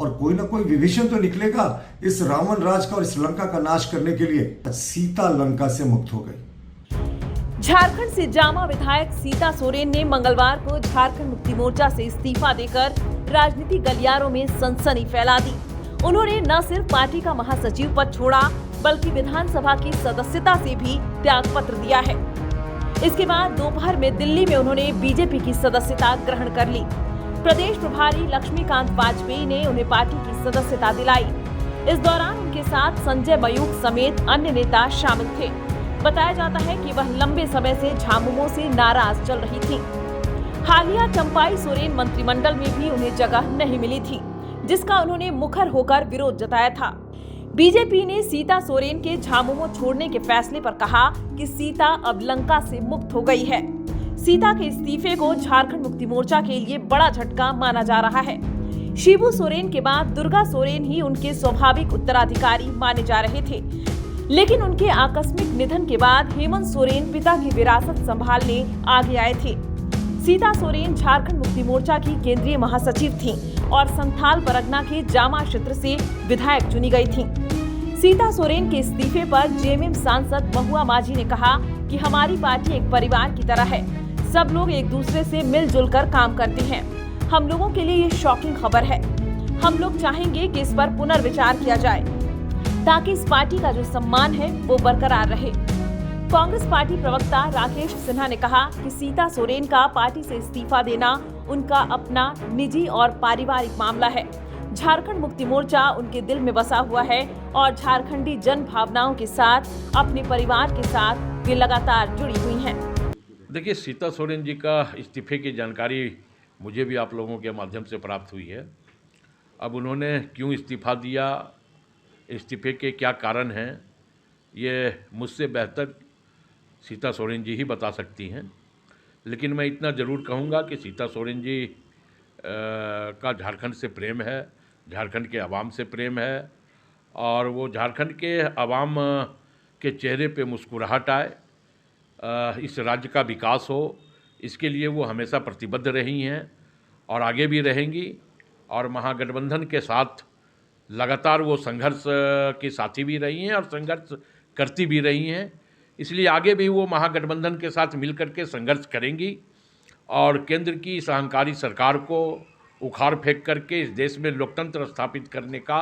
और कोई ना कोई विभीषण तो निकलेगा इस रावण राज का और इस लंका का नाश करने के लिए। सीता लंका से मुक्त हो गई। झारखंड से जामा विधायक सीता सोरेन ने मंगलवार को झारखंड मुक्ति मोर्चा से इस्तीफा देकर राजनीतिक गलियारों में सनसनी फैला दी। उन्होंने न सिर्फ पार्टी का महासचिव पद छोड़ा, बल्कि विधानसभा की सदस्यता से भी त्याग पत्र दिया है। इसके बाद दोपहर में दिल्ली में उन्होंने बीजेपी की सदस्यता ग्रहण कर ली। प्रदेश प्रभारी लक्ष्मीकांत वाजपेयी ने उन्हें पार्टी की सदस्यता दिलाई। इस दौरान उनके साथ संजय मयूख समेत अन्य नेता शामिल थे। बताया जाता है कि वह लंबे समय से झामुमो से नाराज चल रही थी। हालिया चंपाई सोरेन मंत्रिमंडल में भी उन्हें जगह नहीं मिली थी, जिसका उन्होंने मुखर होकर विरोध जताया था। बीजेपी ने सीता सोरेन के झामुमो छोड़ने के फैसले पर कहा कि सीता अब लंका से मुक्त हो गई है। सीता के इस्तीफे को झारखंड मुक्ति मोर्चा के लिए बड़ा झटका माना जा रहा है। शिबू सोरेन के बाद दुर्गा सोरेन ही उनके स्वाभाविक उत्तराधिकारी माने जा रहे थे, लेकिन उनके आकस्मिक निधन के बाद हेमंत सोरेन पिता की विरासत संभालने आगे आए थे। सीता सोरेन झारखंड मुक्ति मोर्चा की केंद्रीय महासचिव थीं और संथाल परगना के जामा क्षेत्र से विधायक चुनी गई थीं। सीता सोरेन के इस्तीफे पर जेएमएम सांसद महुआ माझी ने कहा कि हमारी पार्टी एक परिवार की तरह है, सब लोग एक दूसरे से मिलजुल कर काम करते हैं। हम लोगों के लिए ये शॉकिंग खबर है। हम लोग चाहेंगे कि इस पर पुनर्विचार किया जाए, ताकि इस पार्टी का जो सम्मान है वो बरकरार रहे। कांग्रेस पार्टी प्रवक्ता राकेश सिन्हा ने कहा कि सीता सोरेन का पार्टी से इस्तीफा देना उनका अपना निजी और पारिवारिक मामला है। झारखंड मुक्ति मोर्चा उनके दिल में बसा हुआ है और झारखंडी जन भावनाओं के साथ, अपने परिवार के साथ वे लगातार जुड़ी हुई हैं। देखिए, सीता सोरेन जी का इस्तीफे की जानकारी मुझे भी आप लोगों के माध्यम से प्राप्त हुई है। अब उन्होंने क्यों इस्तीफा दिया, इस्तीफे के क्या कारण हैं, ये मुझसे बेहतर सीता सोरेन जी ही बता सकती हैं। लेकिन मैं इतना ज़रूर कहूँगा कि सीता सोरेन जी का झारखंड से प्रेम है, झारखंड के अवाम से प्रेम है, और वो झारखंड के अवाम के चेहरे पे मुस्कुराहट आए, इस राज्य का विकास हो, इसके लिए वो हमेशा प्रतिबद्ध रही हैं और आगे भी रहेंगी। और महागठबंधन के साथ लगातार वो संघर्ष की साथी भी रही हैं और संघर्ष करती भी रही हैं। इसलिए आगे भी वो महागठबंधन के साथ मिलकर के संघर्ष करेंगी और केंद्र की सहकारी सरकार को उखाड़ फेंक करके इस देश में लोकतंत्र स्थापित करने का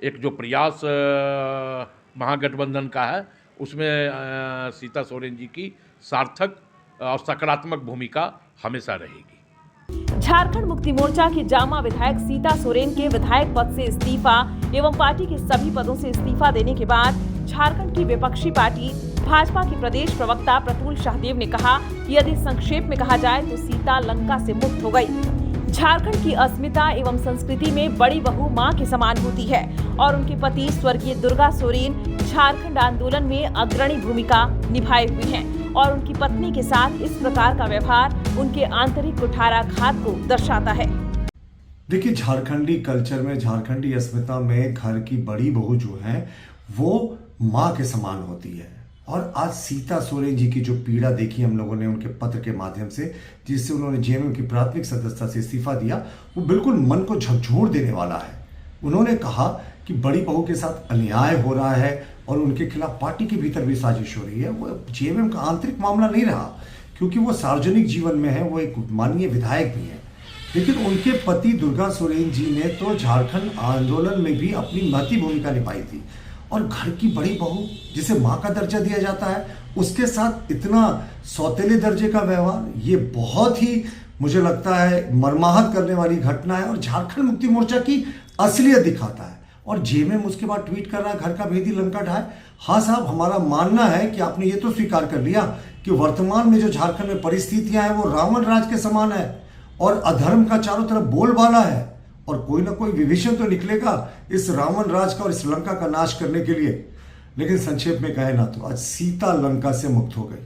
एक जो प्रयास महागठबंधन का है, उसमें सीता सोरेन जी की सार्थक और सकारात्मक भूमिका हमेशा रहेगी। झारखंड मुक्ति मोर्चा के जामा विधायक सीता सोरेन के विधायक पद से इस्तीफा एवं पार्टी के सभी पदों से इस्तीफा देने के बाद झारखंड की विपक्षी पार्टी भाजपा के प्रदेश प्रवक्ता प्रतुल शाहदेव ने कहा कि यदि संक्षेप में कहा जाए तो सीता लंका से मुक्त हो गई। झारखंड की अस्मिता एवं संस्कृति में बड़ी बहू मां के समान होती है और उनके पति स्वर्गीय दुर्गा सोरेन झारखंड आंदोलन में अग्रणी भूमिका निभाए हुए हैं और उनकी पत्नी के साथ इस प्रकार का व्यवहार उनके आंतरिक कुठाराघात को दर्शाता है। देखिए, झारखंडी कल्चर में, झारखंडी अस्मिता में घर की बड़ी बहू जो है वो माँ के समान होती है। और आज सीता सोरेन जी की जो पीड़ा देखी हम लोगों ने उनके पत्र के माध्यम से, जिससे उन्होंने जेएमएम की प्राथमिक सदस्यता से इस्तीफा दिया, वो बिल्कुल मन को झकझोर देने वाला है। उन्होंने कहा कि बड़ी बहू के साथ अन्याय हो रहा है और उनके खिलाफ पार्टी के भीतर भी साजिश हो रही है। वो जेएमएम का आंतरिक मामला नहीं रहा, क्योंकि वो सार्वजनिक जीवन में है, वो एक माननीय विधायक भी है। लेकिन उनके पति दुर्गा सोरेन जी ने तो झारखंड आंदोलन में भी अपनी महती भूमिका निभाई थी। और घर की बड़ी बहू जिसे माँ का दर्जा दिया जाता है, उसके साथ इतना सौतेले दर्जे का व्यवहार, ये बहुत ही मुझे लगता है मर्माहत करने वाली घटना है और झारखंड मुक्ति मोर्चा की असलियत दिखाता है। और जेएमएम उसके बाद ट्वीट कर रहा है, घर का भेदी लंका ढाए। हाँ साहब, हमारा मानना है कि आपने ये तो स्वीकार कर लिया कि वर्तमान में जो झारखंड में परिस्थितियां हैं वो रावण राज के समान है और अधर्म का चारों तरफ बोलबाला है, और कोई ना कोई विभीषण तो निकलेगा इस रावण राज का और इस लंका का नाश करने के लिए। लेकिन संक्षेप में कहे ना तो आज सीता लंका से मुक्त हो गई।